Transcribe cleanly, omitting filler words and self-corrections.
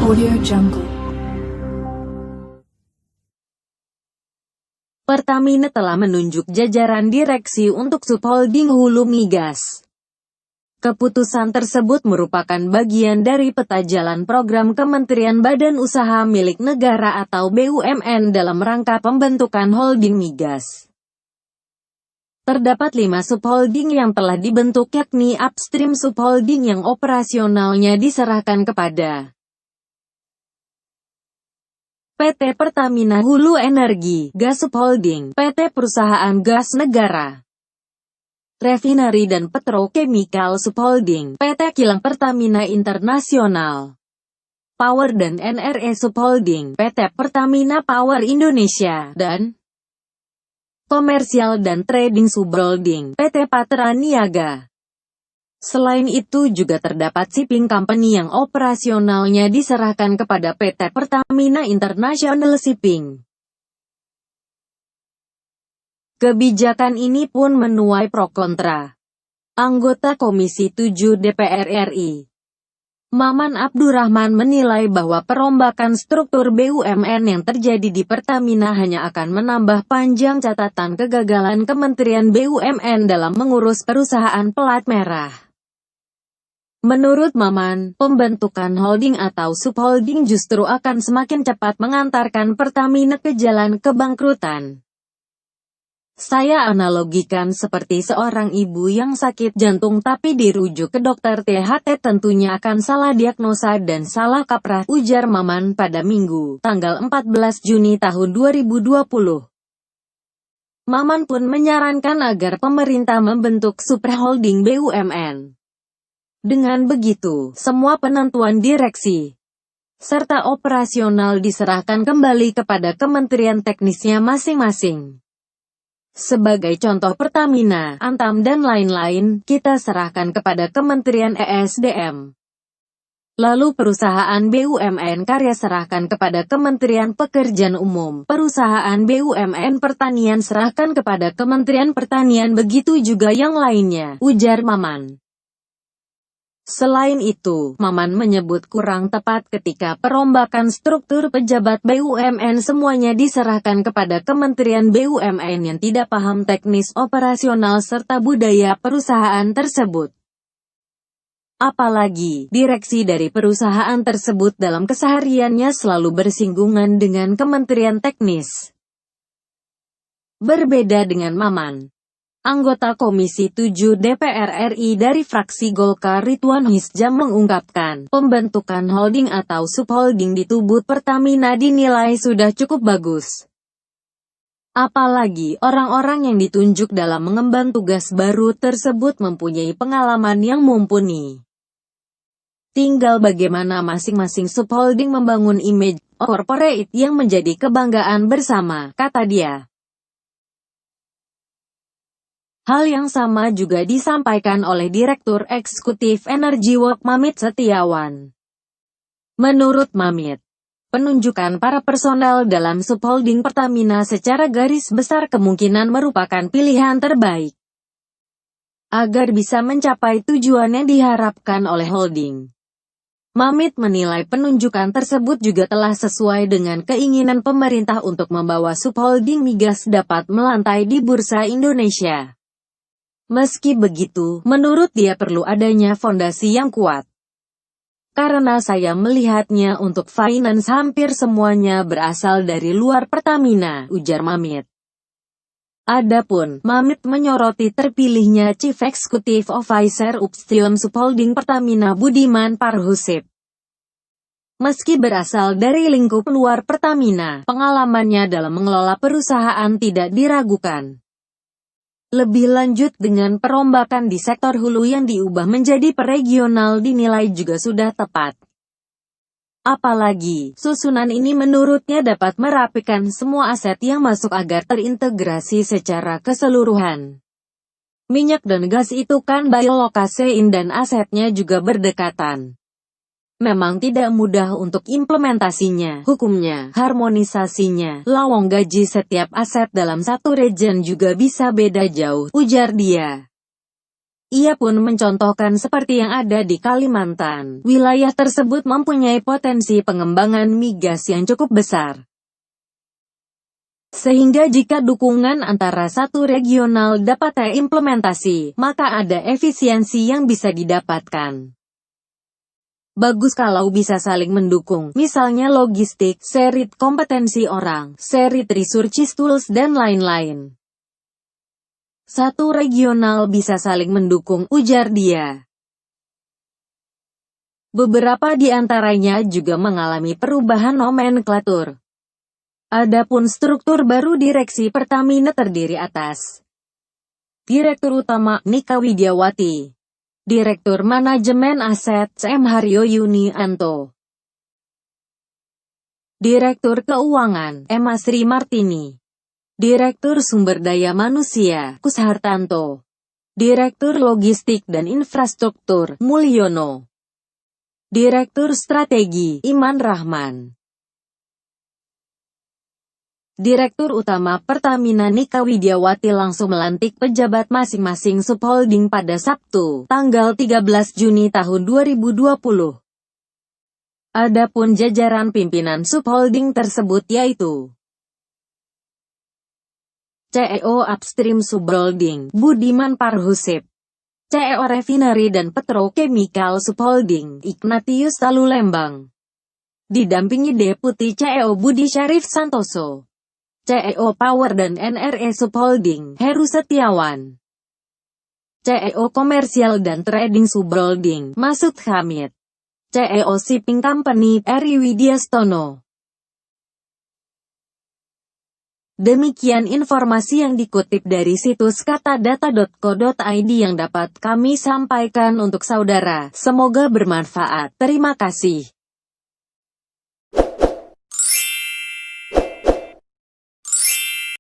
Audio Jungle. Pertamina telah menunjuk jajaran direksi untuk subholding Hulu Migas. Keputusan tersebut merupakan bagian dari peta jalan program Kementerian Badan Usaha Milik Negara atau BUMN dalam rangka pembentukan holding migas. Terdapat 5 subholding yang telah dibentuk, yakni upstream subholding yang operasionalnya diserahkan kepada PT Pertamina Hulu Energi, Gas Subholding, PT Perusahaan Gas Negara, Refinery dan Petrochemical Subholding, PT Kilang Pertamina Internasional, Power dan NRE Subholding, PT Pertamina Power Indonesia, dan Komersial dan Trading Subholding, PT Patra Niaga. Selain itu juga terdapat shipping company yang operasionalnya diserahkan kepada PT Pertamina International Shipping. Kebijakan ini pun menuai pro kontra. Anggota Komisi 7 DPR RI, Maman Abdurrahman, menilai bahwa perombakan struktur BUMN yang terjadi di Pertamina hanya akan menambah panjang catatan kegagalan Kementerian BUMN dalam mengurus perusahaan pelat merah. Menurut Maman, pembentukan holding atau subholding justru akan semakin cepat mengantarkan Pertamina ke jalan kebangkrutan. Saya analogikan seperti seorang ibu yang sakit jantung tapi dirujuk ke dokter THT, tentunya akan salah diagnosa dan salah kaprah, ujar Maman pada Minggu, tanggal 14 Juni tahun 2020. Maman pun menyarankan agar pemerintah membentuk superholding BUMN. Dengan begitu, semua penentuan direksi serta operasional diserahkan kembali kepada kementerian teknisnya masing-masing. Sebagai contoh Pertamina, Antam dan lain-lain, kita serahkan kepada Kementerian ESDM. Lalu perusahaan BUMN Karya serahkan kepada Kementerian Pekerjaan Umum, perusahaan BUMN Pertanian serahkan kepada Kementerian Pertanian, begitu juga yang lainnya, ujar Maman. Selain itu, Maman menyebut kurang tepat ketika perombakan struktur pejabat BUMN semuanya diserahkan kepada Kementerian BUMN yang tidak paham teknis operasional serta budaya perusahaan tersebut. Apalagi, direksi dari perusahaan tersebut dalam kesehariannya selalu bersinggungan dengan kementerian teknis. Berbeda dengan Maman, anggota Komisi 7 DPR RI dari fraksi Golkar Ridwan Hisjam mengungkapkan, pembentukan holding atau subholding di tubuh Pertamina dinilai sudah cukup bagus. Apalagi, orang-orang yang ditunjuk dalam mengemban tugas baru tersebut mempunyai pengalaman yang mumpuni. Tinggal bagaimana masing-masing subholding membangun image corporate yang menjadi kebanggaan bersama, kata dia. Hal yang sama juga disampaikan oleh Direktur Eksekutif Energi World Mamit Setiawan. Menurut Mamit, penunjukan para personel dalam subholding Pertamina secara garis besar kemungkinan merupakan pilihan terbaik agar bisa mencapai tujuan yang diharapkan oleh holding. Mamit menilai penunjukan tersebut juga telah sesuai dengan keinginan pemerintah untuk membawa subholding migas dapat melantai di Bursa Indonesia. Meski begitu, menurut dia perlu adanya fondasi yang kuat. Karena saya melihatnya untuk finance hampir semuanya berasal dari luar Pertamina, ujar Mamit. Adapun, Mamit menyoroti terpilihnya Chief Executive Officer Upstream Subholding Pertamina Budiman Parhusip. Meski berasal dari lingkup luar Pertamina, pengalamannya dalam mengelola perusahaan tidak diragukan. Lebih lanjut, dengan perombakan di sektor hulu yang diubah menjadi regional dinilai juga sudah tepat. Apalagi, susunan ini menurutnya dapat merapikan semua aset yang masuk agar terintegrasi secara keseluruhan. Minyak dan gas itu kan biolokasein dan asetnya juga berdekatan. Memang tidak mudah untuk implementasinya, hukumnya, harmonisasinya, lawang gaji setiap aset dalam satu region juga bisa beda jauh, ujar dia. Ia pun mencontohkan seperti yang ada di Kalimantan. Wilayah tersebut mempunyai potensi pengembangan migas yang cukup besar. Sehingga jika dukungan antara satu regional dapat terimplementasi, maka ada efisiensi yang bisa didapatkan. Bagus kalau bisa saling mendukung, misalnya logistik, shared kompetensi orang, shared resources tools dan lain-lain. Satu regional bisa saling mendukung, ujar dia. Beberapa di antaranya juga mengalami perubahan nomenklatur. Adapun struktur baru direksi Pertamina terdiri atas Direktur Utama, Nika Widiawati. Direktur Manajemen Aset, M. Haryo Yunianto. Direktur Keuangan, M. Asri Martini. Direktur Sumber Daya Manusia, Kus Hartanto. Direktur Logistik dan Infrastruktur, Mulyono. Direktur Strategi, Iman Rahman. Direktur Utama Pertamina Nika Widiawati langsung melantik pejabat masing-masing subholding pada Sabtu, tanggal 13 Juni tahun 2020. Adapun jajaran pimpinan subholding tersebut yaitu CEO Upstream Subholding, Budiman Parhusip. CEO Refinery dan Petrochemical Subholding, Ignatius Talulembang. Didampingi Deputi CEO Budi Syarif Santoso. CEO Power dan NRE Subholding, Heru Setiawan. CEO Komersial dan Trading Subholding, Masud Hamid. CEO Shipping Company, Eri Widyastono. Demikian informasi yang dikutip dari situs katadata.co.id yang dapat kami sampaikan untuk saudara. Semoga bermanfaat. Terima kasih.